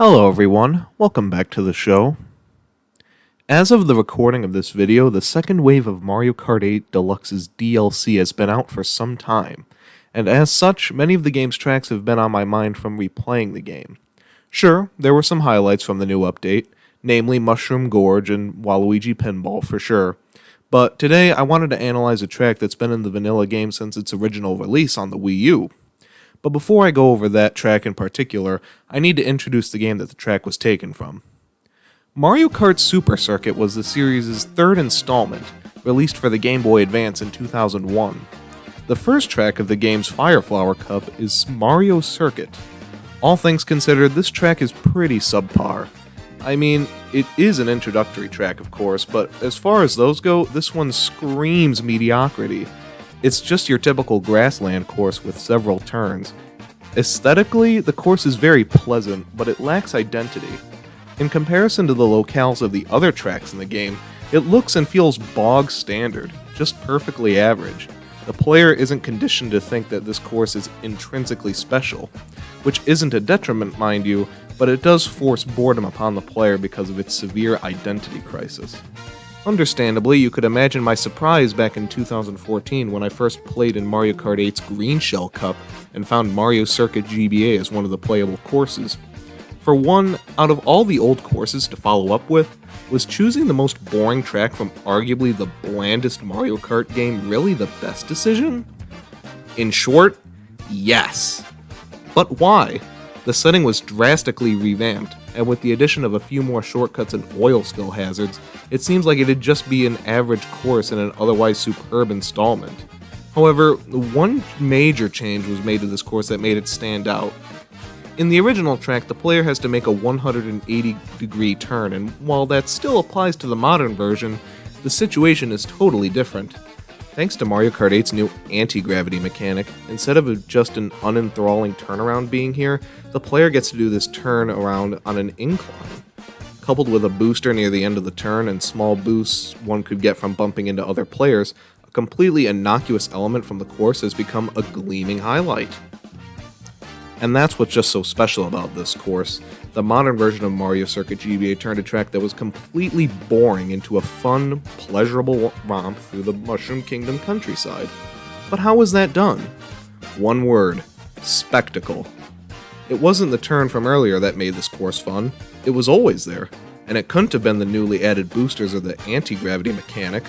Hello everyone, welcome back to the show. As of the recording of this video, the second wave of Mario Kart 8 Deluxe's DLC has been out for some time, and as such, many of the game's tracks have been on my mind from replaying the game. Sure, there were some highlights from the new update, namely Mushroom Gorge and Waluigi Pinball for sure, but today I wanted to analyze a track that's been in the vanilla game since its original release on the Wii U. But before I go over that track in particular, I need to introduce the game that the track was taken from. Mario Kart Super Circuit was the series' third installment, released for the Game Boy Advance in 2001. The first track of the game's Fire Flower Cup is Mario Circuit. All things considered, this track is pretty subpar. I mean, it is an introductory track, of course, but as far as those go, this one screams mediocrity. It's just your typical grassland course with several turns. Aesthetically, the course is very pleasant, but it lacks identity. In comparison to the locales of the other tracks in the game, it looks and feels bog standard, just perfectly average. The player isn't conditioned to think that this course is intrinsically special, which isn't a detriment, mind you, but it does force boredom upon the player because of its severe identity crisis. Understandably, you could imagine my surprise back in 2014 when I first played in Mario Kart 8's Green Shell Cup and found Mario Circuit GBA as one of the playable courses. For one, out of all the old courses to follow up with, was choosing the most boring track from arguably the blandest Mario Kart game really the best decision? In short, yes. But why? The setting was drastically revamped, and with the addition of a few more shortcuts and oil spill hazards, it seems like it'd just be an average course in an otherwise superb installment. However, one major change was made to this course that made it stand out. In the original track, the player has to make a 180-degree turn, and while that still applies to the modern version, the situation is totally different. Thanks to Mario Kart 8's new anti-gravity mechanic, instead of just an unenthralling turnaround being here, the player gets to do this turn around on an incline. Coupled with a booster near the end of the turn and small boosts one could get from bumping into other players, a completely innocuous element from the course has become a gleaming highlight. And that's what's just so special about this course. The modern version of Mario Circuit GBA turned a track that was completely boring into a fun, pleasurable romp through the Mushroom Kingdom countryside. But how was that done? One word: spectacle. It wasn't the turn from earlier that made this course fun. It was always there. And it couldn't have been the newly added boosters or the anti-gravity mechanic.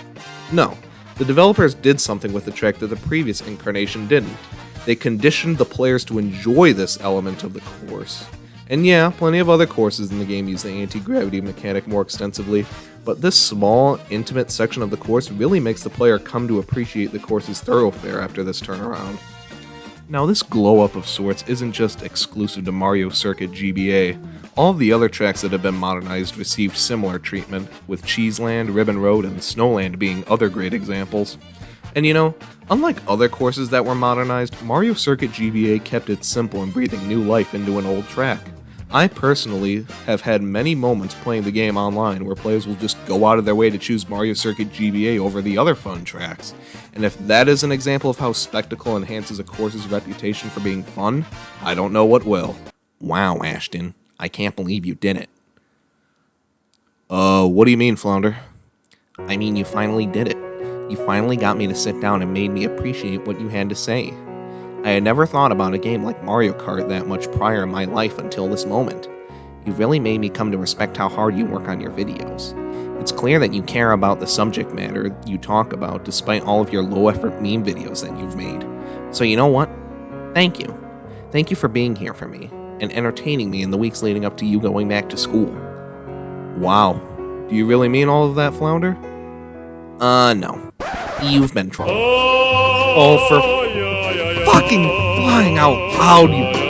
No, the developers did something with the track that the previous incarnation didn't. They conditioned the players to enjoy this element of the course. And yeah, plenty of other courses in the game use the anti-gravity mechanic more extensively, but this small, intimate section of the course really makes the player come to appreciate the course's thoroughfare after this turnaround. Now, this glow-up of sorts isn't just exclusive to Mario Circuit GBA. All of the other tracks that have been modernized received similar treatment, with Cheeseland, Ribbon Road, and Snowland being other great examples. And you know, unlike other courses that were modernized, Mario Circuit GBA kept it simple and breathing new life into an old track. I personally have had many moments playing the game online where players will just go out of their way to choose Mario Circuit GBA over the other fun tracks. And if that is an example of how spectacle enhances a course's reputation for being fun, I don't know what will. Wow, Ashton, I can't believe you did it. What do you mean, Flounder? I mean, you finally did it. You finally got me to sit down and made me appreciate what you had to say. I had never thought about a game like Mario Kart that much prior in my life until this moment. You really made me come to respect how hard you work on your videos. It's clear that you care about the subject matter you talk about despite all of your low-effort meme videos that you've made. So you know what? Thank you. Thank you for being here for me and entertaining me in the weeks leading up to you going back to school. Wow. Do you really mean all of that, Flounder? No. You've been trolled. Oh, for fucking flying out loud, you